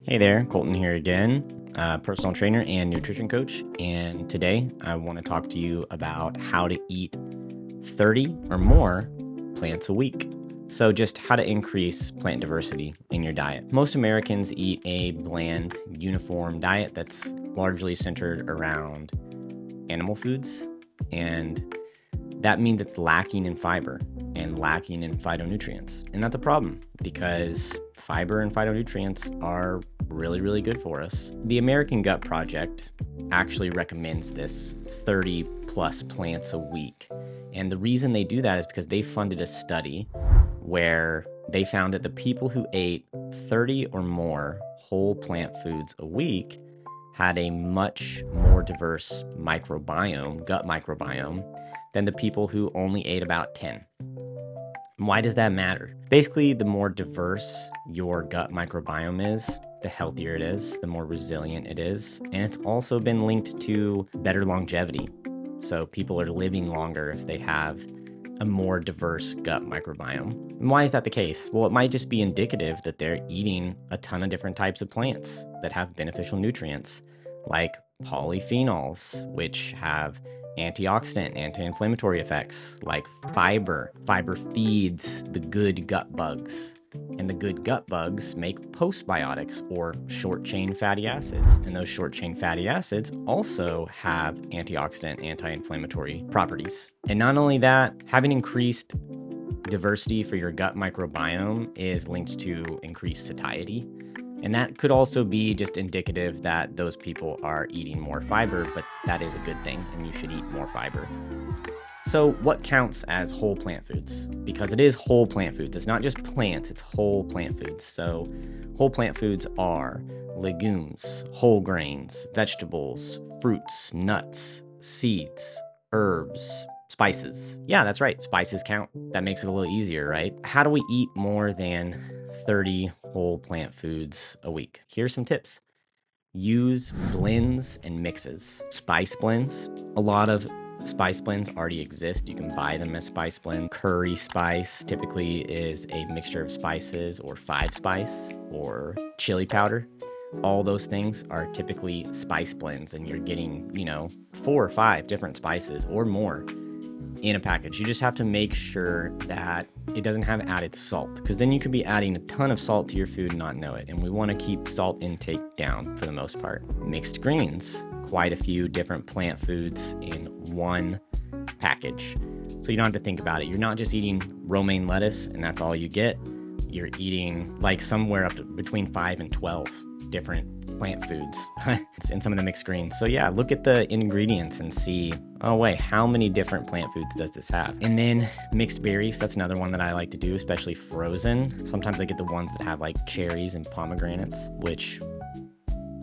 Hey there, Colton here again, personal trainer and nutrition coach. And today I want to talk to you about how to eat 30 or more plants a week. So just how to increase plant diversity in your diet. Most Americans eat a bland, uniform diet that's largely centered around animal foods, and that means it's lacking in fiber and lacking in phytonutrients. And that's a problem because fiber and phytonutrients are really, really good for us. The American Gut Project actually recommends this 30 plus plants a week. And the reason they do that is because they funded a study where they found that the people who ate 30 or more whole plant foods a week had a much more diverse microbiome, gut microbiome, than the people who only ate about 10. Why does that matter? Basically, the more diverse your gut microbiome is, the healthier it is, the more resilient it is. And it's also been linked to better longevity. So people are living longer if they have a more diverse gut microbiome. And why is that the case? Well, it might just be indicative that they're eating a ton of different types of plants that have beneficial nutrients, like polyphenols, which have antioxidant, anti-inflammatory effects, like fiber. Fiber feeds the good gut bugs, and the good gut bugs make postbiotics, or short-chain fatty acids. And those short-chain fatty acids also have antioxidant, anti-inflammatory properties. And not only that, having increased diversity for your gut microbiome is linked to increased satiety. And that could also be just indicative that those people are eating more fiber, but that is a good thing, and you should eat more fiber. So what counts as whole plant foods? Because it is whole plant foods. It's not just plants, it's whole plant foods. So whole plant foods are legumes, whole grains, vegetables, fruits, nuts, seeds, herbs, spices. Yeah, that's right. Spices count. That makes it a little easier, right? How do we eat more than 30 whole plant foods a week? Here's some tips. Use blends and mixes. Spice blends. A lot of spice blends already exist. You can buy them as spice blend. Curry spice typically is a mixture of spices, or 5-spice, or chili powder. All those things are typically spice blends, and you're getting, 4 or 5 different spices or more in a package. You just have to make sure that it doesn't have added salt, because then you could be adding a ton of salt to your food and not know it. And we want to keep salt intake down for the most part. Mixed greens, quite a few different plant foods in one package. So you don't have to think about it. You're not just eating romaine lettuce and that's all you get. You're eating like somewhere up to between 5 and 12 different plant foods in some of the mixed greens. So yeah, look at the ingredients and see, oh wait, how many different plant foods does this have? And then mixed berries, that's another one that I like to do, especially frozen. Sometimes I get the ones that have like cherries and pomegranates, which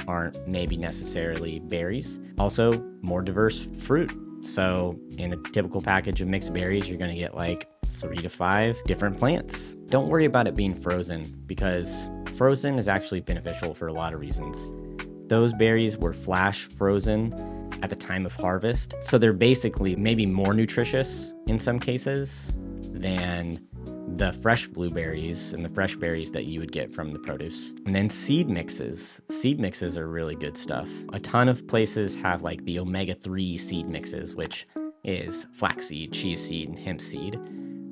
aren't maybe necessarily berries. Also, more diverse fruit. So in a typical package of mixed berries, you're gonna get like 3 to 5 different plants. Don't worry about it being frozen, because frozen is actually beneficial for a lot of reasons. Those berries were flash frozen at the time of harvest, so they're basically maybe more nutritious in some cases than the fresh blueberries and the fresh berries that you would get from the produce. And then seed mixes. Seed mixes are really good stuff. A ton of places have like the omega-3 seed mixes, which is flaxseed, chia seed, and hemp seed.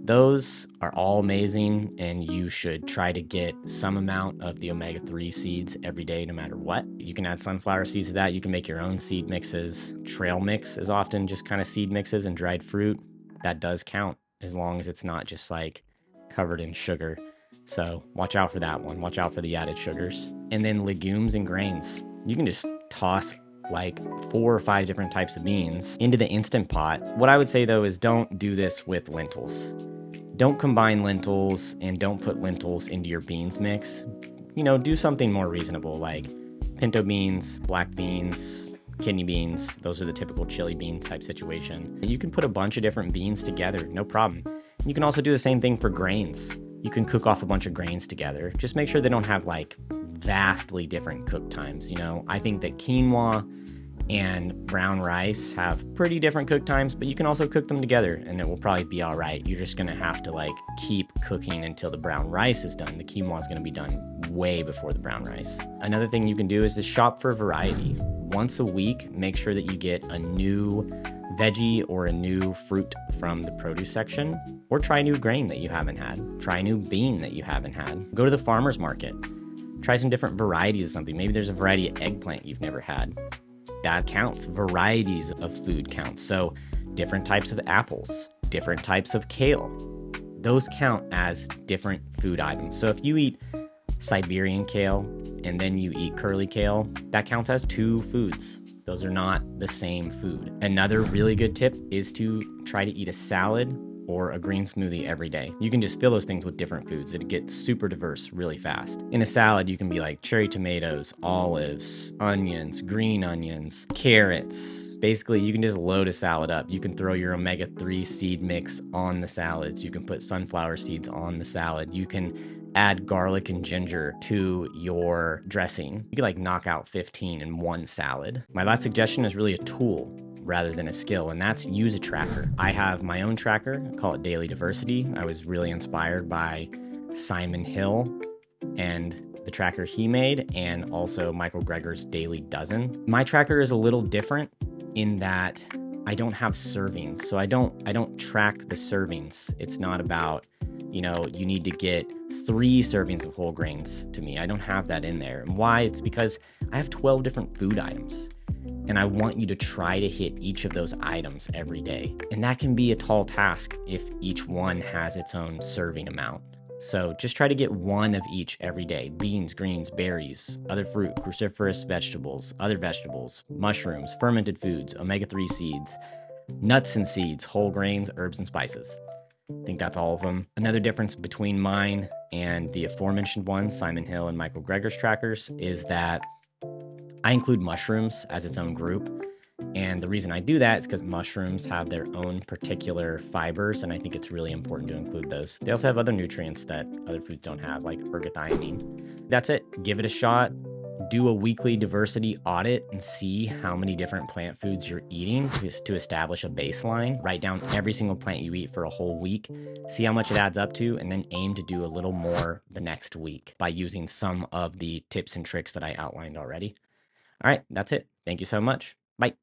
Those are all amazing, and you should try to get some amount of the omega-3 seeds every day, no matter what. You can add sunflower seeds to that. You can make your own seed mixes. Trail mix is often just kind of seed mixes and dried fruit. That does count, as long as it's not just like covered in sugar. So watch out for that one. Watch out for the added sugars. And then legumes and grains. You can just toss like 4 or 5 different types of beans into the Instant Pot. What I would say though is don't do this with lentils. Don't combine lentils, and don't put lentils into your beans mix. Do something more reasonable, like pinto beans, black beans, kidney beans. Those are the typical chili bean type situation. You can put a bunch of different beans together, no problem. You can also do the same thing for grains. You can cook off a bunch of grains together. Just make sure they don't have like vastly different cook times. I think that quinoa and brown rice have pretty different cook times, but you can also cook them together and it will probably be all right. You're just gonna have to like keep cooking until the brown rice is done. The quinoa is gonna be done way before the brown rice. Another thing you can do is to shop for variety. Once a week, make sure that you get a new veggie or a new fruit from the produce section, or try a new grain that you haven't had. Try a new bean that you haven't had. Go to the farmer's market. Try some different varieties of something. Maybe there's a variety of eggplant you've never had. That counts. Varieties of food counts. So different types of apples, different types of kale. Those count as different food items. So if you eat Siberian kale and then you eat curly kale, that counts as 2 foods. Those are not the same food. Another really good tip is to try to eat a salad or a green smoothie every day. You can just fill those things with different foods. It gets super diverse really fast. In a salad, you can be like cherry tomatoes, olives, onions, green onions, carrots. Basically, you can just load a salad up. You can throw your omega-3 seed mix on the salads. You can put sunflower seeds on the salad. You can add garlic and ginger to your dressing. You can like knock out 15 in one salad. My last suggestion is really a tool rather than a skill, and that's use a tracker. I have my own tracker, I call it Daily Diversity. I was really inspired by Simon Hill and the tracker he made, and also Michael Greger's Daily Dozen. My tracker is a little different in that I don't have servings, so I don't track the servings. It's not about, you need to get 3 servings of whole grains to me. I don't have that in there. And why? It's because I have 12 different food items, and I want you to try to hit each of those items every day. And that can be a tall task if each one has its own serving amount. So just try to get one of each every day. Beans, greens, berries, other fruit, cruciferous vegetables, other vegetables, mushrooms, fermented foods, omega-3 seeds, nuts and seeds, whole grains, herbs and spices. I think that's all of them. Another difference between mine and the aforementioned ones, Simon Hill and Michael Greger's trackers, is that I include mushrooms as its own group. And the reason I do that is because mushrooms have their own particular fibers, and I think it's really important to include those. They also have other nutrients that other foods don't have, like ergothioneine. That's it. Give it a shot. Do a weekly diversity audit and see how many different plant foods you're eating to establish a baseline. Write down every single plant you eat for a whole week, see how much it adds up to, and then aim to do a little more the next week by using some of the tips and tricks that I outlined already. All right, that's it. Thank you so much. Bye.